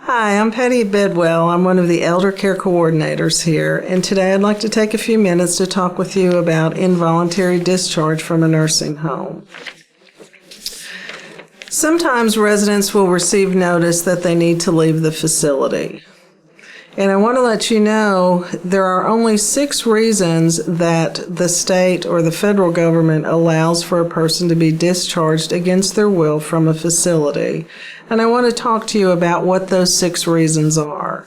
Hi, I'm Patty Bedwell. I'm one of the Elder Care Coordinators here, and today I'd like to take a few minutes to talk with you about involuntary discharge from a nursing home. Sometimes residents will receive notice that they need to leave the facility. And I want to let you know there are only 6 reasons that the state or the federal government allows for a person to be discharged against their will from a facility. And I want to talk to you about what those 6 reasons are.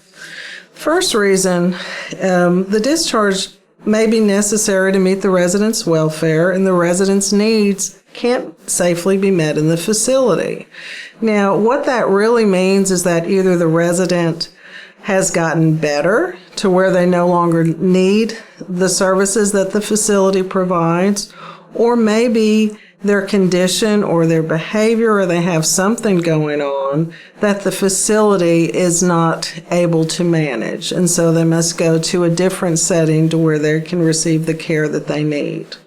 First reason, the discharge may be necessary to meet the resident's welfare, and the resident's needs can't safely be met in the facility. Now, what that really means is that either the resident has gotten better to where they no longer need the services that the facility provides, or maybe their condition or their behavior, or they have something going on that the facility is not able to manage, and so they must go to a different setting to where they can receive the care that they need.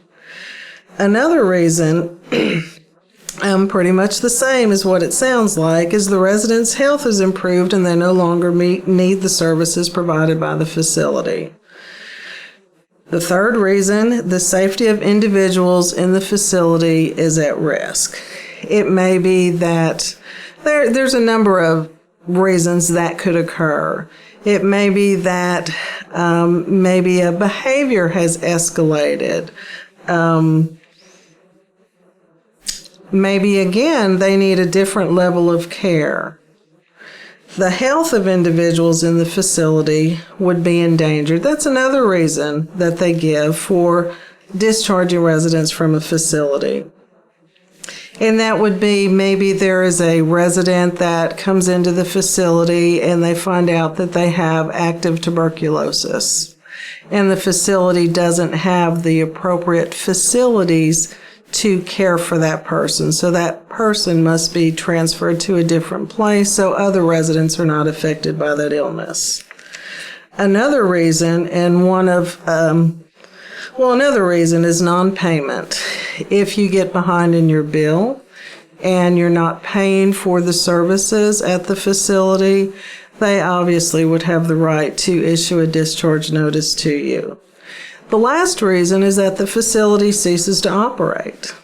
Another reason pretty much the same as what it sounds like, is the resident's health has improved and they no longer need the services provided by the facility. The third reason, the safety of individuals in the facility is at risk. It may be that there's a number of reasons that could occur. It may be that maybe a behavior has escalated. Maybe, again, they need a different level of care. The health of individuals in the facility would be endangered. That's another reason that they give for discharging residents from a facility. And that would be maybe there is a resident that comes into the facility and they find out that they have active tuberculosis, and the facility doesn't have the appropriate facilities to care for that person. So that person must be transferred to a different place so other residents are not affected by that illness. Another reason, another reason is non-payment. If you get behind in your bill and you're not paying for the services at the facility, they obviously would have the right to issue a discharge notice to you. The last reason is that the facility ceases to operate.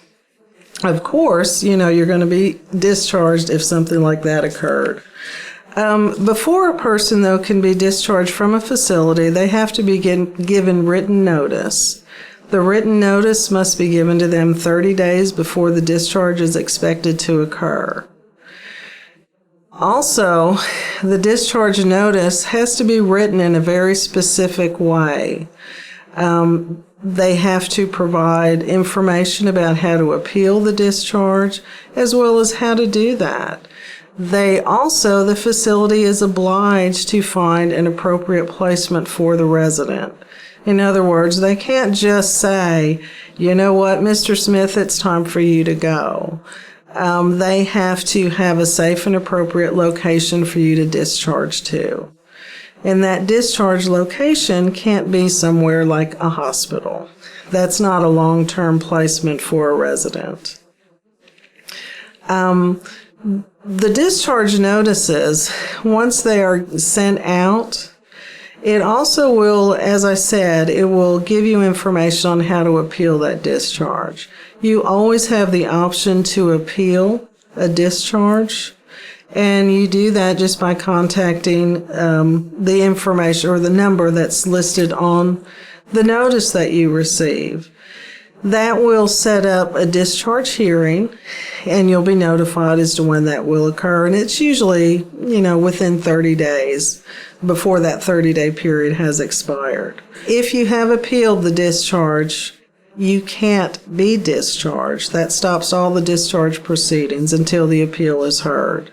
Of course, you're going to be discharged if something like that occurred. Before a person, though, can be discharged from a facility, they have to be given written notice. The written notice must be given to them 30 days before the discharge is expected to occur. Also, the discharge notice has to be written in a very specific way. They have to provide information about how to appeal the discharge, as well as how to do that. The facility is obliged to find an appropriate placement for the resident. In other words, they can't just say, you know what, Mr. Smith, it's time for you to go. They have to have a safe and appropriate location for you to discharge to. And that discharge location can't be somewhere like a hospital. That's not a long-term placement for a resident. The discharge notices, once they are sent out, it also will, as I said, it will give you information on how to appeal that discharge. You always have the option to appeal a discharge, and you do that just by contacting the information or the number that's listed on the notice that you receive. That will set up a discharge hearing, and you'll be notified as to when that will occur. And it's usually, within 30 days before that 30-day period has expired. If you have appealed the discharge, you can't be discharged. That stops all the discharge proceedings until the appeal is heard.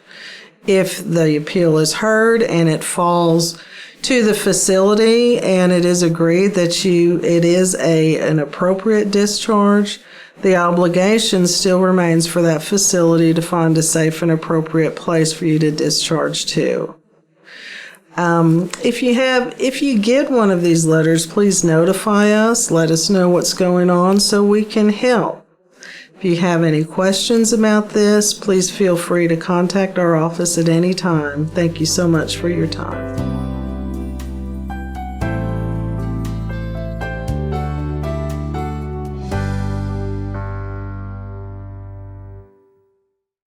If the appeal is heard and it falls to the facility and it is agreed that it is an appropriate discharge, the obligation still remains for that facility to find a safe and appropriate place for you to discharge to. If you get one of these letters, please notify us. Let us know what's going on so we can help. If you have any questions about this, please feel free to contact our office at any time. Thank you so much for your time.